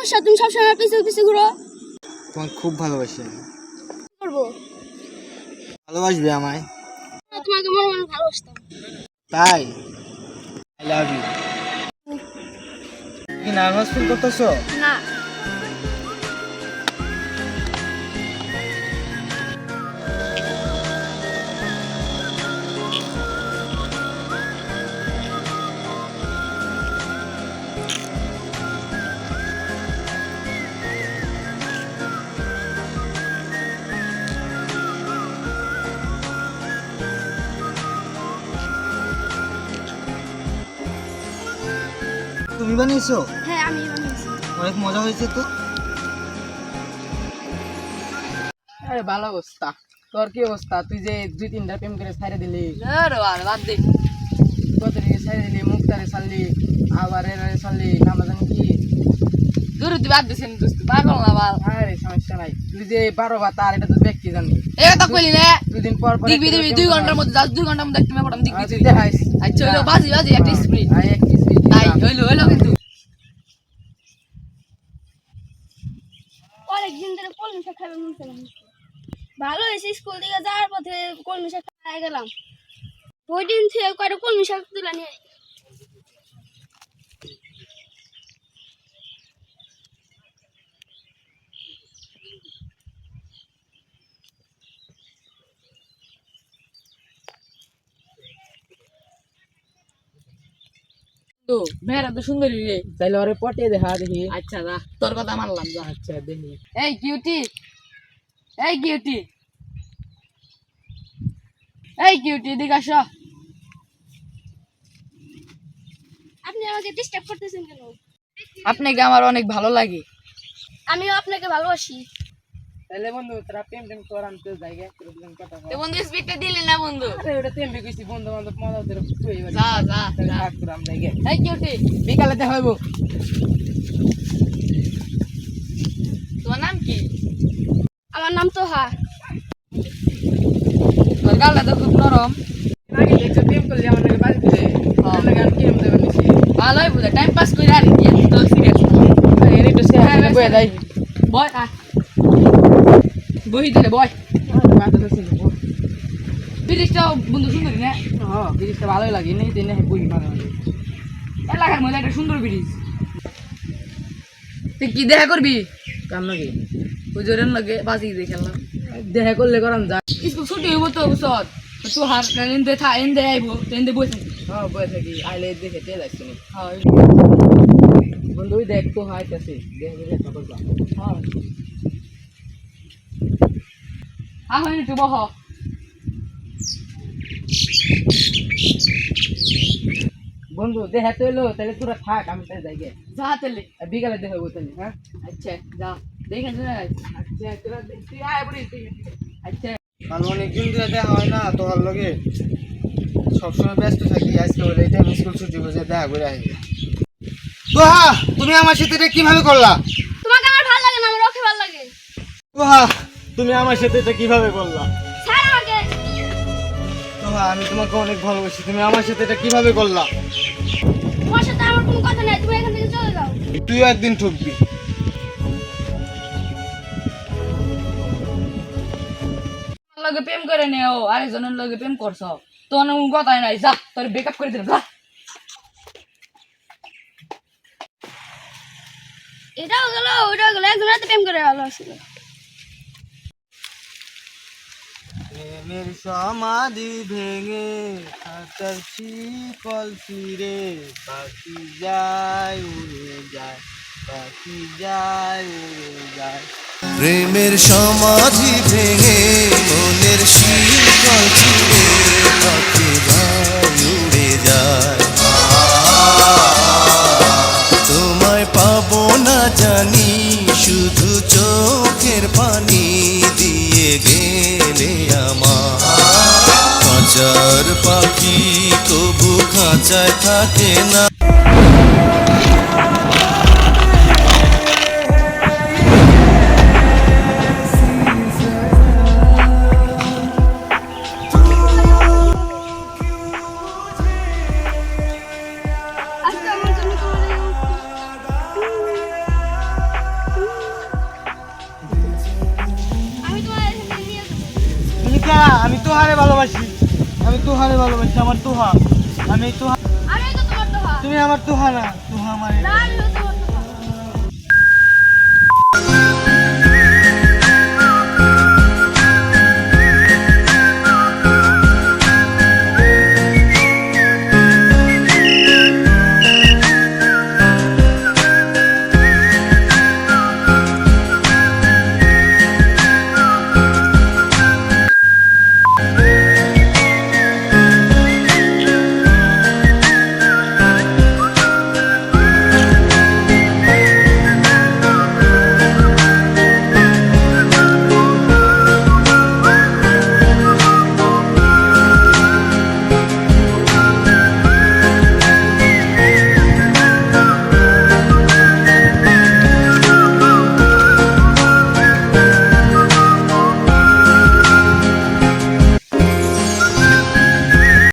তুমি সবসময় পিছু পিছু ঘুরো। তোমাকে খুব ভালোবাসি আমি। করবো ভালোবাসবে আমায়? তোমাকে মনে মনে ভালোবাসতাম। তাই আই লাভ ইউ। কি নার্ভাস ফিল করতেছো? না তুমি বানিয়েছো? হ্যাঁ আমি বানিয়েছি। অনেক মজা হয়েছে তো। আরে ভালো অবস্থা। তোর কি অবস্থা? তুই যে 2-3টা প্রেম করে ছাইড়া দিলি। বাদ দে। কতদিকে ছাইড়া দিলি, মুক্তারে ছাড়লি, আবার এর ছাড়লি, নামটা জানি কি? দূর তুই বাদ দিছেন দোস্ত পাগল না বাল। আরে সমস্যা নাই। তুই যে 12 বা তার এটা তো ব্যক্তি জানি। এ কথা কইলি না 2 দিন পর পর দেখবি 2 ঘন্টার মধ্যে 2 ঘন্টার মধ্যে একটা মেয়ে দেখবি তুই। দেখাইস। আচ্ছা হইলো বাজি একটা স্প্রিট আই এক কিসি। তাই হইলো কিন্তু অনেকদিন ধরে কলমি শাক খাবে মন চাইলাম। ভালো হয়েছে স্কুল থেকে যাওয়ার পথে কলমি শাক খাই গেলাম। ওই দিন থেকে কয়টা কলমি শাক তুলে নিয়ে তো মেয়েরা তো সুন্দরী রে। তাইলে ওরে পটিয়ে দেখা দেখি। আচ্ছা যা তোর কথা মানলাম যা। আচ্ছা দেখি। এই কিউটি এদিকে আসো। আপনি আমাকে ডিস্টার্ব করতেছেন কেন? আপনাকে আমার অনেক ভালো লাগে। আমিও আপনাকে ভালোবাসি। তাইলে বন্ধু তোরা প্রেম টেম কর, আমি তো জায়গা করে দিলাম কথা বল। তো বন্ধু স্পিডটা দিলি না বন্ধু। আরে ওটা তেমনি কইছি, বন্ধু বান্ধব মজা করে তুই এবার যা থাক তোরা আমরা জায়গা। এই কিউটি বিকালে দেখা হইব। তোমার নাম কি? আমার নাম তোহা। তোর গালটা তো খুব নরম। আগে দেখছো প্রেম করলি আমার নাকি বাড়ি দিলে। আমার নাকি আমি কিরম দেবেন নিছি। ভালোই বুঝে টাইম পাস করে আর কি তো সিরিয়াস এর একটু সে হাতে বয়ে যাই। বয় বহি দিলে বয় বাদল ছিল। ব্রিজটাও বন্ধু সুন্দরী না? হ্যাঁ জিনিসটা ভালোই লাগে, নেই দিনে বই মাঝে মাঝে। এলাকার মধ্যে একটা সুন্দর ব্রিজ। তুই কি দেখা করবি? কাম নাকি হুজুরের লগে বাজি দিয়ে খেললাম। দেখা করলে করান যা। স্কুল ছুটি হইব তো বুঝছত তুই হার এনদে আইব এনদে বই থাকি। হ্যাঁ বয়ে থাকি আইলে দেখে তেল আসছে নি। হয় বন্ধু ওই দেখ তো হাইতেছে দেখে দেখে খবর যা। হয় হয় একটু বহ। বন্ধু দেখা তো এলো, তাহলে তোরা থাক আমি তাই যাই গে। যা তেলে বিকালে দেখা হইব তাহলে। হ্যাঁ আচ্ছা যা দেখে যাই। আচ্ছা তোরা তুই আয় পড়িস। আচ্ছা কারণ অনেকদিন ধরে দেখা হয় না তোমার লগে, সবসময় ব্যস্ত থাকি। আজকে বলে এটা স্কুল ছুটি হয়েছে, দেখা করে আসি। তোহা তুমি আমার সাথে এটা কিভাবে করলা? তোমাকে আমার ভালো লাগে না, আমার ওকে ভালো লাগে। তোহা তুমি আমার সাথে এটা কিভাবে করলা? স্যার আমাকে তোহা আমি তোমাকে অনেক ভালোবাসি, তুমি আমার সাথে এটা কিভাবে করলা? তোমার সাথে আমার কোনো কথা নেই, তুমি এখান থেকে চলে যাও। তুইও একদিন ঠকবি। লগে প্রেম করে নেও আরেকজনের লগে প্রেম করছ তো অনেক কথাই নাই। যা তোর ব্রেকআপ করে দিলাম যা। এটাও গেল ওটাও গেল, একজন রাতে প্রেম করে ভালো ছিল। প্রেমের সমাধি ভেঙে আকাশ শিকল ছিঁড়ে পাখি যায় উড়ে যায়, পাখি যায় উড়ে যায়। প্রেমের সমাধি ভেঙে মনের শিকল ছিঁড়ে পাখি যায় উড়ে যায়। তোমায় পাবো না জানি, শুধু চোখের পানি দিয়ে গেলে আমার। খাঁচার পাখি তবু খাঁচায় থাকে না। আজকে আমার জন্য তোমার তোহারে ভালোবাসি, আমি তোহারে ভালোবাসি, আমার তোহা, আমি তোহা, আমি তো তোমার তো তুমি আমার তোহা না, তোহা আমার না, আমি তো তোমার